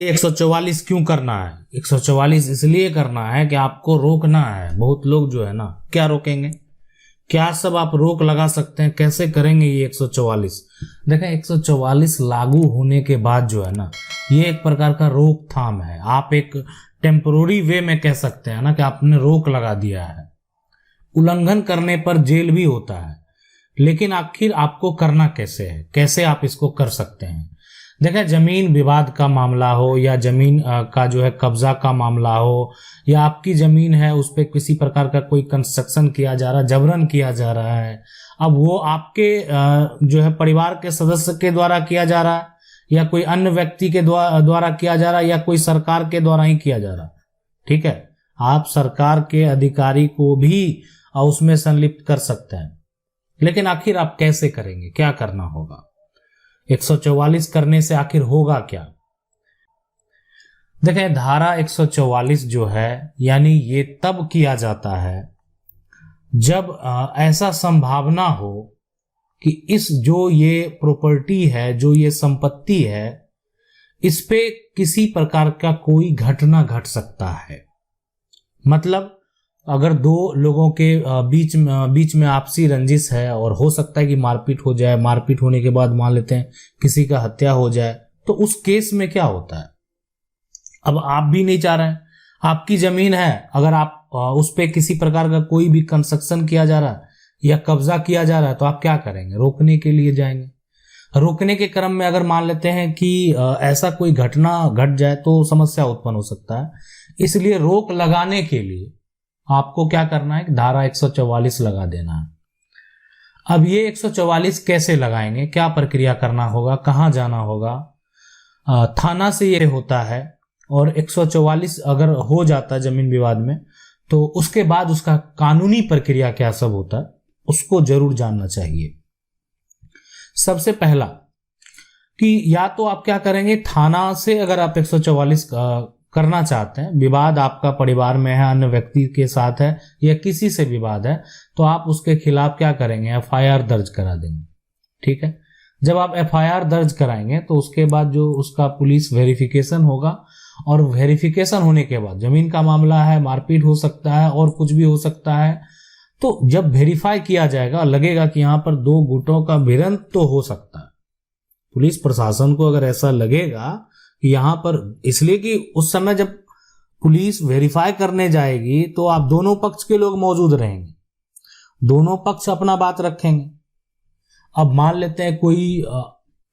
144 क्यों करना है? 144 इसलिए करना है कि आपको रोकना है। बहुत लोग जो है ना, क्या रोकेंगे, क्या सब आप रोक लगा सकते हैं, कैसे करेंगे ये 144? देखें, 144 लागू होने के बाद जो है ना, ये एक प्रकार का रोकथाम है। आप एक टेम्पोररी वे में कह सकते हैं ना कि आपने रोक लगा दिया है। उल्लंघन करने पर जेल भी होता है, लेकिन आखिर आपको करना कैसे है, कैसे आप इसको कर सकते हैं? देखें, जमीन विवाद का मामला हो या जमीन का जो है कब्जा का मामला हो, या आपकी जमीन है उस पर किसी प्रकार का कोई कंस्ट्रक्शन किया जा रहा है, जबरन किया जा रहा है, अब वो आपके जो है परिवार के सदस्य के द्वारा किया जा रहा है, या कोई अन्य व्यक्ति के द्वारा किया जा रहा है, या कोई सरकार के द्वारा ही किया जा रहा है, ठीक है, आप सरकार के अधिकारी को भी उसमें संलिप्त कर सकते हैं। लेकिन आखिर आप कैसे करेंगे, क्या करना होगा? 144 करने से आखिर होगा क्या? देखें, धारा 144 जो है, यानी ये तब किया जाता है जब ऐसा संभावना हो कि इस जो ये प्रॉपर्टी है, जो ये संपत्ति है, इस पे किसी प्रकार का कोई घटना घट सकता है। मतलब अगर दो लोगों के बीच में आपसी रंजिश है और हो सकता है कि मारपीट हो जाए, मारपीट होने के बाद मान लेते हैं किसी का हत्या हो जाए, तो उस केस में क्या होता है? अब आप भी नहीं चाह रहे हैं, आपकी जमीन है, अगर आप उस पे किसी प्रकार का कोई भी कंस्ट्रक्शन किया जा रहा है या कब्जा किया जा रहा है, तो आप क्या करेंगे? रोकने के लिए जाएंगे। रोकने के क्रम में अगर मान लेते हैं कि ऐसा कोई घटना घट जाए तो समस्या उत्पन्न हो सकता है। इसलिए रोक लगाने के लिए आपको क्या करना है? धारा 144 लगा देना है। अब ये 144 कैसे लगाएंगे, क्या प्रक्रिया करना होगा, कहाँ जाना होगा? थाना से ये होता है, और 144 अगर हो जाता है जमीन विवाद में, तो उसके बाद उसका कानूनी प्रक्रिया क्या सब होता है, उसको जरूर जानना चाहिए। सबसे पहला कि या तो आप क्या करेंगे, थाना से अगर आप 144 करना चाहते हैं, विवाद आपका परिवार में है, अन्य व्यक्ति के साथ है, या किसी से विवाद है, तो आप उसके खिलाफ क्या करेंगे? एफआईआर दर्ज करा देंगे, ठीक है। जब आप एफआईआर दर्ज कराएंगे तो उसके बाद जो उसका पुलिस वेरिफिकेशन होगा, और वेरिफिकेशन होने के बाद जमीन का मामला है, मारपीट हो सकता है और कुछ भी हो सकता है, तो जब वेरीफाई किया जाएगा, लगेगा कि यहाँ पर दो गुटों का भिड़ंत तो हो सकता है। पुलिस प्रशासन को अगर ऐसा लगेगा कि यहाँ पर, इसलिए कि उस समय जब पुलिस वेरीफाई करने जाएगी तो आप दोनों पक्ष के लोग मौजूद रहेंगे, दोनों पक्ष अपना बात रखेंगे। अब मान लेते हैं कोई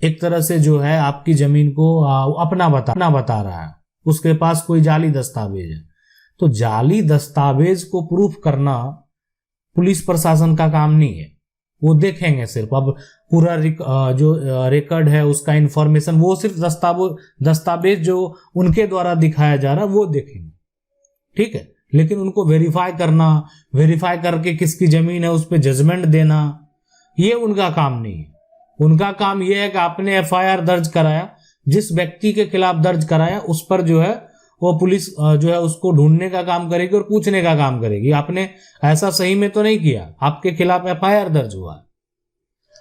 एक तरह से जो है आपकी जमीन को अपना बता रहा है, उसके पास कोई जाली दस्तावेज है, तो जाली दस्तावेज को प्रूफ करना पुलिस प्रशासन का काम नहीं है, वो देखेंगे सिर्फ। अब पूरा जो रिकॉर्ड है उसका इंफॉर्मेशन, वो सिर्फ दस्तावेज जो उनके द्वारा दिखाया जा रहा है वो देखेंगे, ठीक है। लेकिन उनको वेरीफाई करके किसकी जमीन है उस पर जजमेंट देना, ये उनका काम नहीं है। उनका काम ये है कि आपने एफआईआर दर्ज कराया, जिस व्यक्ति के खिलाफ दर्ज कराया उस पर जो है वो पुलिस जो है उसको ढूंढने का काम करेगी और पूछने का काम करेगी, आपने ऐसा सही में तो नहीं किया, आपके खिलाफ एफआईआर दर्ज हुआ।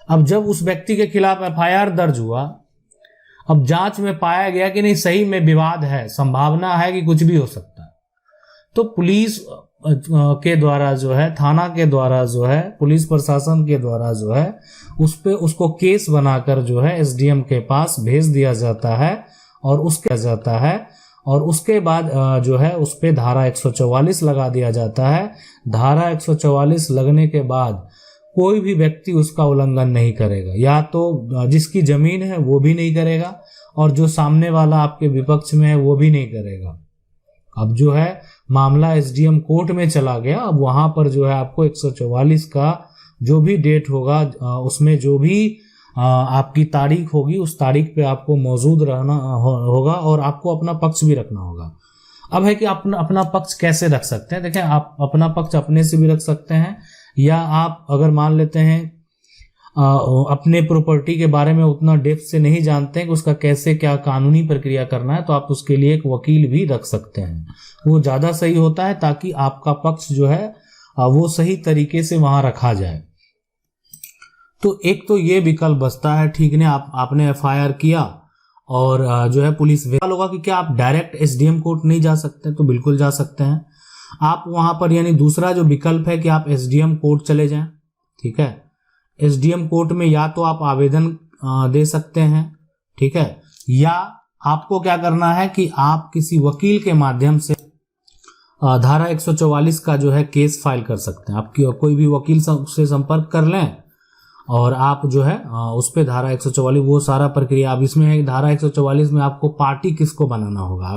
अब जब उस व्यक्ति के खिलाफ एफआईआर दर्ज हुआ, अब जांच में पाया गया कि नहीं सही में विवाद है, संभावना है कि कुछ भी हो सकता है, तो पुलिस के द्वारा जो है, थाना के द्वारा जो है, पुलिस प्रशासन के द्वारा जो है उस पे उसको केस बनाकर जो है एसडीएम के पास भेज दिया जाता है, और उसके बाद जो है उस पे धारा 144 लगा दिया जाता है। धारा 144 लगने के बाद कोई भी व्यक्ति उसका उल्लंघन नहीं करेगा, या तो जिसकी जमीन है वो भी नहीं करेगा, और जो सामने वाला आपके विपक्ष में है वो भी नहीं करेगा। अब जो है मामला एसडीएम कोर्ट में चला गया, अब वहां पर जो है आपको 144 का जो भी डेट होगा, उसमें जो भी आपकी तारीख होगी, उस तारीख पे आपको मौजूद रहना होगा, और आपको अपना पक्ष भी रखना होगा। अब है कि अपना पक्ष कैसे रख सकते हैं? देखें, आप अपना पक्ष अपने से भी रख सकते हैं, या आप अगर मान लेते हैं अपने प्रॉपर्टी के बारे में उतना डेप्थ से नहीं जानते हैं कि उसका कैसे क्या कानूनी प्रक्रिया करना है, तो आप उसके लिए एक वकील भी रख सकते हैं, वो ज़्यादा सही होता है, ताकि आपका पक्ष जो है वो सही तरीके से वहाँ रखा जाए। तो एक तो ये विकल्प बचता है, ठीक ने आपने एफआईआर किया और जो है पुलिस सवाल होगा कि क्या आप डायरेक्ट एसडीएम कोर्ट नहीं जा सकते? तो बिल्कुल जा सकते हैं आप वहां पर, यानी दूसरा जो विकल्प है कि आप एसडीएम कोर्ट चले जाएं। ठीक है, एसडीएम कोर्ट में या तो आप आवेदन दे सकते हैं, ठीक है, या आपको क्या करना है कि आप किसी वकील के माध्यम से धारा 144 का जो है केस फाइल कर सकते हैं। आप कोई भी वकील से संपर्क कर लें और आप जो है उस पे धारा 144 वो सारा प्रक्रिया। अब इसमें है धारा 144 में आपको पार्टी किसको बनाना होगा।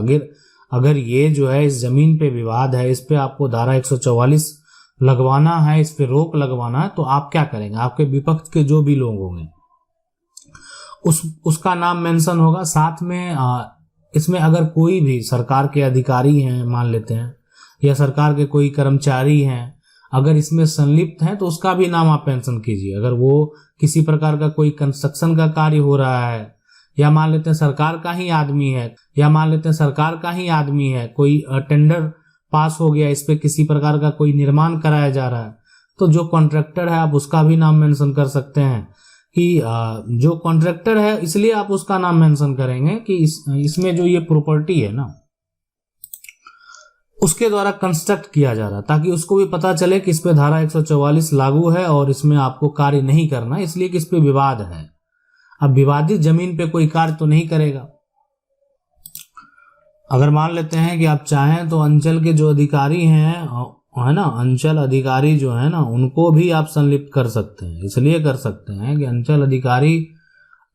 अगर ये जो है इस जमीन पे विवाद है, इस पे आपको धारा 144 लगवाना है, इस पे रोक लगवाना है, तो आप क्या करेंगे? आपके विपक्ष के जो भी लोग होंगे उसका नाम मेंशन होगा। साथ में इसमें अगर कोई भी सरकार के अधिकारी हैं मान लेते हैं, या सरकार के कोई कर्मचारी हैं, अगर इसमें संलिप्त हैं तो उसका भी नाम आप मेंशन कीजिए। अगर वो किसी प्रकार का कोई कंस्ट्रक्शन का कार्य हो रहा है, या मान लेते हैं सरकार का ही आदमी है, कोई टेंडर पास हो गया, इस पे किसी प्रकार का कोई निर्माण कराया जा रहा है, तो जो कॉन्ट्रैक्टर है आप उसका भी नाम मेंशन कर सकते हैं कि जो कॉन्ट्रैक्टर है, इसलिए आप उसका नाम मेंशन करेंगे कि इसमें जो ये प्रॉपर्टी है ना, उसके द्वारा कंस्ट्रक्ट किया जा रहा है, ताकि उसको भी पता चले कि इस पे धारा 144 लागू है और इसमें आपको कार्य नहीं करना, इसलिए कि इस पे विवाद है। अब विवादित जमीन पे कोई कार्य तो नहीं करेगा। अगर मान लेते हैं कि आप चाहें तो अंचल के जो अधिकारी हैं, है ना, अंचल अधिकारी जो है ना, उनको भी आप संलिप्त कर सकते हैं। इसलिए कर सकते हैं कि अंचल अधिकारी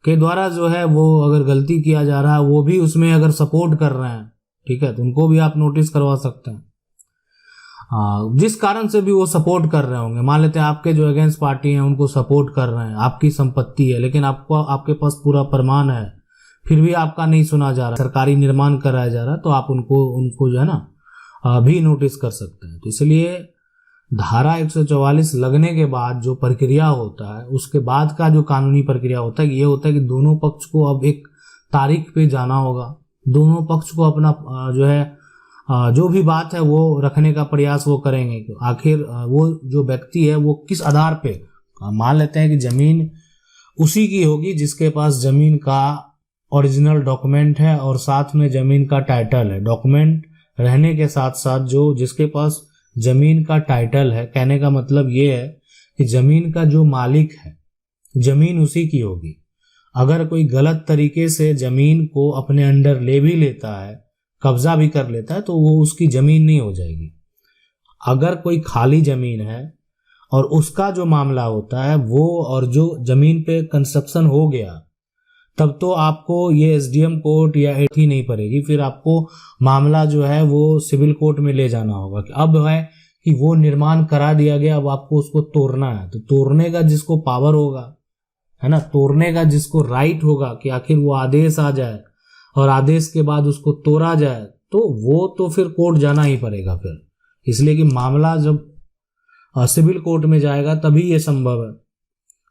के द्वारा जो है वो अगर गलती किया जा रहा है, वो भी उसमें अगर सपोर्ट कर रहे हैं, ठीक है, तो उनको भी आप नोटिस करवा सकते हैं। जिस कारण से भी वो सपोर्ट कर रहे होंगे, मान लेते हैं आपके जो अगेंस्ट पार्टी हैं उनको सपोर्ट कर रहे हैं, आपकी संपत्ति है, लेकिन आपके पास पूरा प्रमाण है, फिर भी आपका नहीं सुना जा रहा, सरकारी निर्माण कराया जा रहा है, तो आप उनको जो है ना भी नोटिस कर सकते हैं। तो इसलिए धारा 144 लगने के बाद जो प्रक्रिया होता है, उसके बाद का जो कानूनी प्रक्रिया होता है, ये होता है कि दोनों पक्ष को अब एक तारीख पे जाना होगा। दोनों पक्ष को अपना जो है जो भी बात है वो रखने का प्रयास वो करेंगे कि आखिर वो जो व्यक्ति है वो किस आधार पे, मान लेते हैं कि जमीन उसी की होगी जिसके पास जमीन का ओरिजिनल डॉक्यूमेंट है और साथ में जमीन का टाइटल है। डॉक्यूमेंट रहने के साथ साथ जो जिसके पास जमीन का टाइटल है, कहने का मतलब ये है कि जमीन का जो मालिक है, जमीन उसी की होगी। अगर कोई गलत तरीके से जमीन को अपने अंडर ले भी लेता है, कब्जा भी कर लेता है, तो वो उसकी जमीन नहीं हो जाएगी। अगर कोई खाली जमीन है और उसका जो मामला होता है वो, और जो जमीन पे कंस्ट्रक्शन हो गया, तब तो आपको ये एसडीएम कोर्ट या एथी नहीं पड़ेगी, फिर आपको मामला जो है वो सिविल कोर्ट में ले जाना होगा कि अब है कि वो निर्माण करा दिया गया, अब आपको उसको तोड़ना है। तो तोड़ने का जिसको पावर होगा, है ना, तोड़ने का जिसको राइट होगा कि आखिर वो आदेश आ जाए और आदेश के बाद उसको तोड़ा जाए, तो वो तो फिर कोर्ट जाना ही पड़ेगा फिर। इसलिए कि मामला जब सिविल कोर्ट में जाएगा तभी ये संभव है।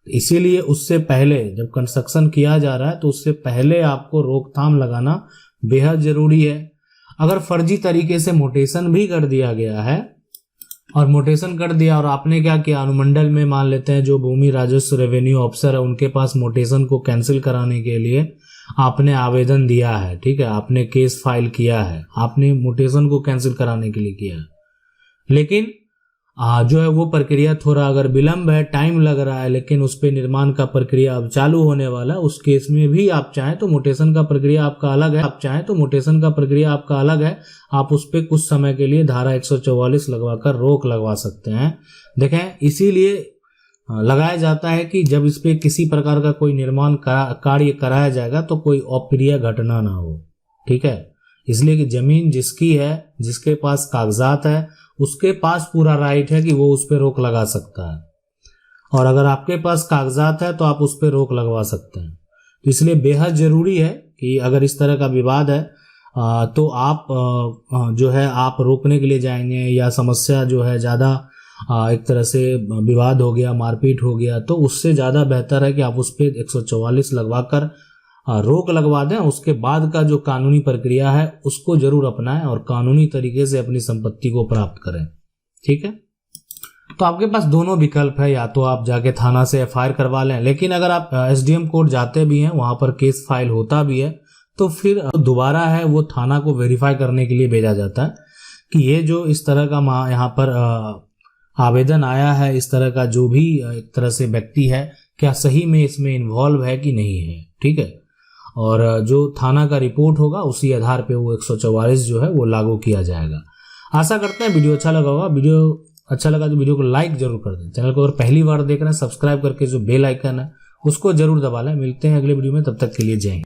इसीलिए उससे पहले जब कंस्ट्रक्शन किया जा रहा है तो उससे पहले आपको रोकथाम लगाना बेहद जरूरी है। अगर फर्जी तरीके से मोटेशन भी कर दिया गया है, और मोटेशन कर दिया और आपने क्या किया, अनुमंडल में मान लेते हैं जो भूमि राजस्व रेवेन्यू ऑफिसर है उनके पास मोटेशन को कैंसिल कराने के लिए आपने आवेदन दिया है, ठीक है, आपने केस फाइल किया है, आपने मोटेशन को कैंसिल कराने के लिए किया है, लेकिन जो है वो प्रक्रिया थोड़ा अगर विलंब है, टाइम लग रहा है, लेकिन उस पर निर्माण का प्रक्रिया अब चालू होने वाला है, उस केस में भी आप चाहें तो मोटेशन का प्रक्रिया आपका अलग है, आप उस पर कुछ समय के लिए धारा 144 लगवाकर रोक लगवा सकते हैं। देखें, इसीलिए लगाया जाता है कि जब इस पे किसी प्रकार का कोई निर्माण कार्य कराया जाएगा तो कोई अप्रिय घटना ना हो, ठीक है। इसलिए कि जमीन जिसकी है, जिसके पास कागजात है, उसके पास पूरा राइट है कि वो उस पर रोक लगा सकता है, और अगर आपके पास कागजात है तो आप उस पर रोक लगवा सकते हैं। तो इसलिए बेहद जरूरी है कि अगर इस तरह का विवाद है तो आप जो है आप रोकने के लिए जाएंगे, या समस्या जो है ज़्यादा एक तरह से विवाद हो गया, मारपीट हो गया, तो उससे ज़्यादा बेहतर है कि आप उस पर 144 लगवा कर रोक लगवा दें। उसके बाद का जो कानूनी प्रक्रिया है उसको जरूर अपनाएं और कानूनी तरीके से अपनी संपत्ति को प्राप्त करें, ठीक है। तो आपके पास दोनों विकल्प है, या तो आप जाके थाना से एफआईआर करवा लें, लेकिन अगर आप एसडीएम कोर्ट जाते भी हैं, वहां पर केस फाइल होता भी है, तो फिर दोबारा है वो थाना को वेरीफाई करने के लिए भेजा जाता है कि ये जो इस तरह का यहाँ पर आवेदन आया है, इस तरह का जो भी एक तरह से व्यक्ति है, क्या सही में इसमें इन्वॉल्व है कि नहीं है। ठीक है, और जो थाना का रिपोर्ट होगा उसी आधार पे वो 144 जो है वो लागू किया जाएगा। आशा करते हैं वीडियो अच्छा लगा होगा। वीडियो अच्छा लगा तो वीडियो को लाइक जरूर कर दें। चैनल को अगर पहली बार देख रहे हैं सब्सक्राइब करके जो बेल आइकन है उसको जरूर दबा लें। मिलते हैं अगले वीडियो में, तब तक के लिए जय हिंद।